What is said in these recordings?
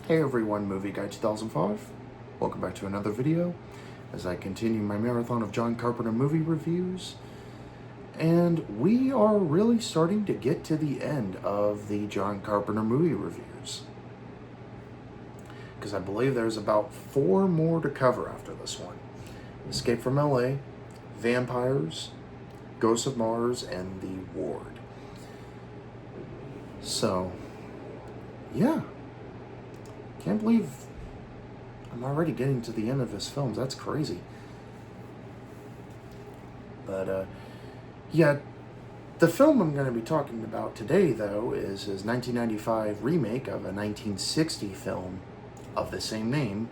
Hey everyone, Movie Guy 2005. Welcome back to another video as I continue my marathon of John Carpenter movie reviews. And we are really starting to get to the end of the John Carpenter movie reviews, because I believe there's about 4 more to cover after this one. Escape from LA, Vampires, Ghosts of Mars, and The Ward. So, yeah. Can't believe I'm already getting to the end of his films. That's crazy. But, yeah, the film I'm going to be talking about today, though, is his 1995 remake of a 1960 film of the same name,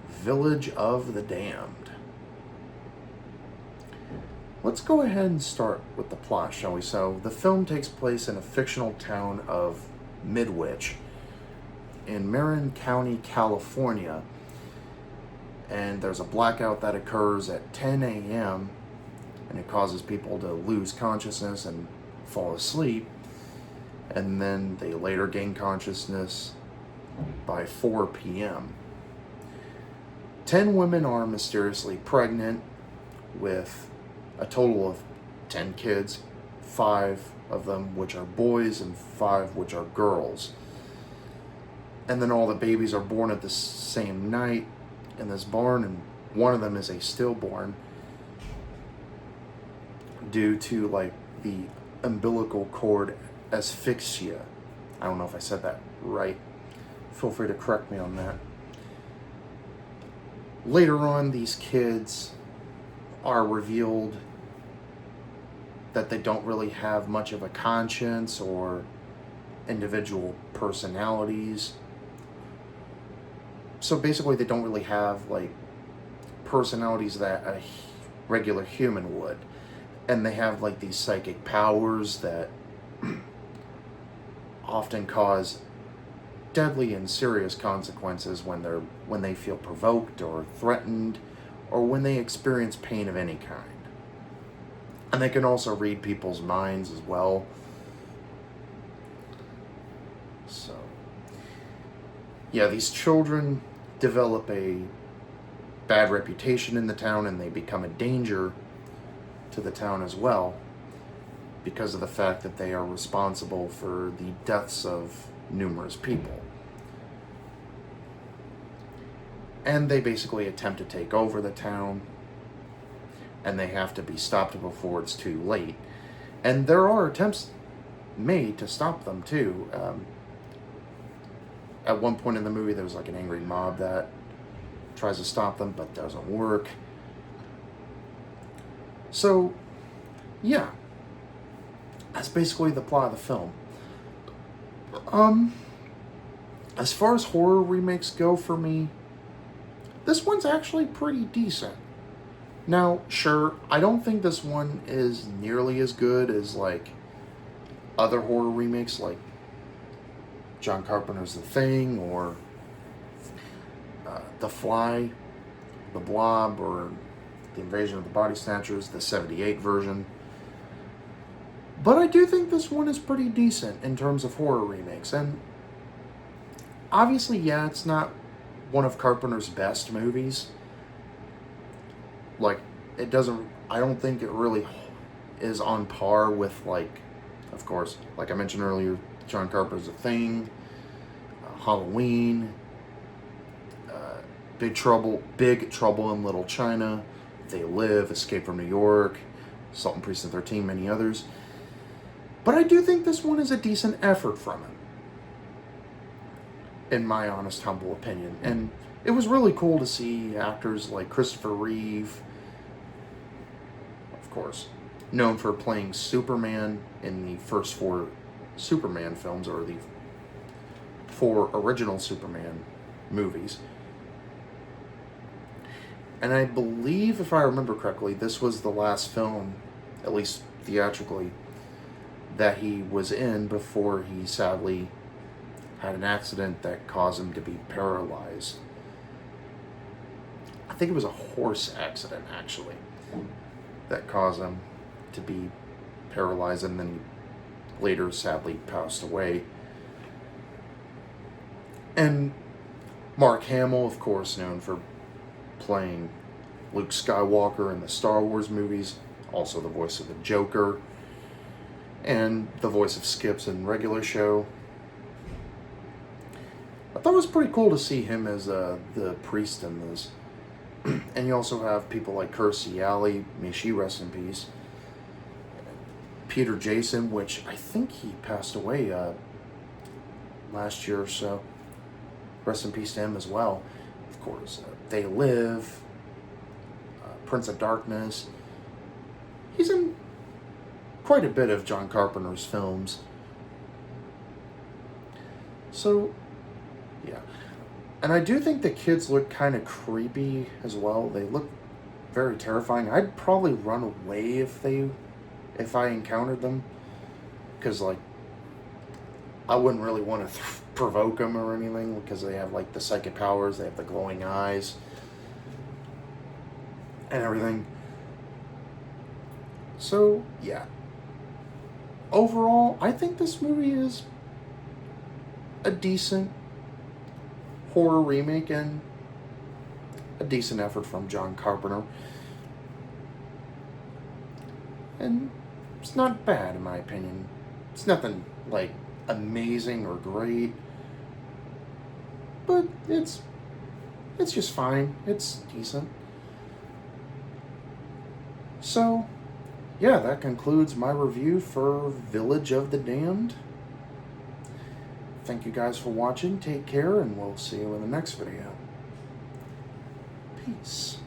Village of the Damned. Let's go ahead and start with the plot, shall we? So, the film takes place in a fictional town of Midwich in Marin County, California, and there's a blackout that occurs at 10 a.m. and it causes people to lose consciousness and fall asleep, and then they later gain consciousness by 4 p.m. 10 women are mysteriously pregnant with a total of 10 kids, 5 of them which are boys and 5 which are girls. And then all the babies are born at the same night in this barn, and one of them is a stillborn due to, like, the umbilical cord asphyxia. I don't know if I said that right. Feel free to correct me on that. Later on, these kids are revealed that they don't really have much of a conscience or individual personalities. So basically, they don't really have, like, personalities that a regular human would. And they have, like, these psychic powers that often cause deadly and serious consequences when they feel provoked or threatened, or when they experience pain of any kind. And they can also read people's minds as well. So, yeah, these children develop a bad reputation in the town, and they become a danger to the town as well because of the fact that they are responsible for the deaths of numerous people. And they basically attempt to take over the town, and they have to be stopped before it's too late. And there are attempts made to stop them too. At one point in the movie, there's like an angry mob that tries to stop them, but doesn't work. So, yeah, that's basically the plot of the film. As far as horror remakes go for me, this one's actually pretty decent. Now, sure, I don't think this one is nearly as good as, like, other horror remakes, like John Carpenter's The Thing, or The Fly, The Blob, or The Invasion of the Body Snatchers, the 78 version. But I do think this one is pretty decent in terms of horror remakes. And obviously, yeah, it's not one of Carpenter's best movies. Like, it doesn't, I don't think it really is on par with, like, of course, like I mentioned earlier, John Carpenter's The Thing, Halloween, Big Trouble in Little China, They Live, Escape from New York, Assault on Precinct 13, many others. But I do think this one is a decent effort from him, in my honest, humble opinion. And it was really cool to see actors like Christopher Reeve, of course, known for playing Superman in the first 4 Superman films, or the 4 original Superman movies. And I believe, if I remember correctly, this was the last film, at least theatrically, that he was in before he sadly had an accident that caused him to be paralyzed. I think it was a horse accident, actually, that caused him to be paralyzed, and then later sadly passed away. And Mark Hamill, of course, known for playing Luke Skywalker in the Star Wars movies, also the voice of the Joker, and the voice of Skips in regular show. I thought it was pretty cool to see him as the priest in this. And you also have people like Kirstie Alley, may she rest in peace. Peter Jason, which I think he passed away last year or so. Rest in peace to him as well. Of course, They Live, Prince of Darkness. He's in quite a bit of John Carpenter's films. So, yeah. And I do think the kids look kind of creepy as well. They look very terrifying. I'd probably run away if I encountered them. Because, like, I wouldn't really want to provoke them or anything, because they have, like, the psychic powers. They have the glowing eyes and everything. So, yeah. Overall, I think this movie is a decent horror remake and a decent effort from John Carpenter. And it's not bad, in my opinion. It's nothing, like, amazing or great, but it's just fine. It's decent. So, yeah, that concludes my review for Village of the Damned. Thank you guys for watching. Take care, and we'll see you in the next video. Peace.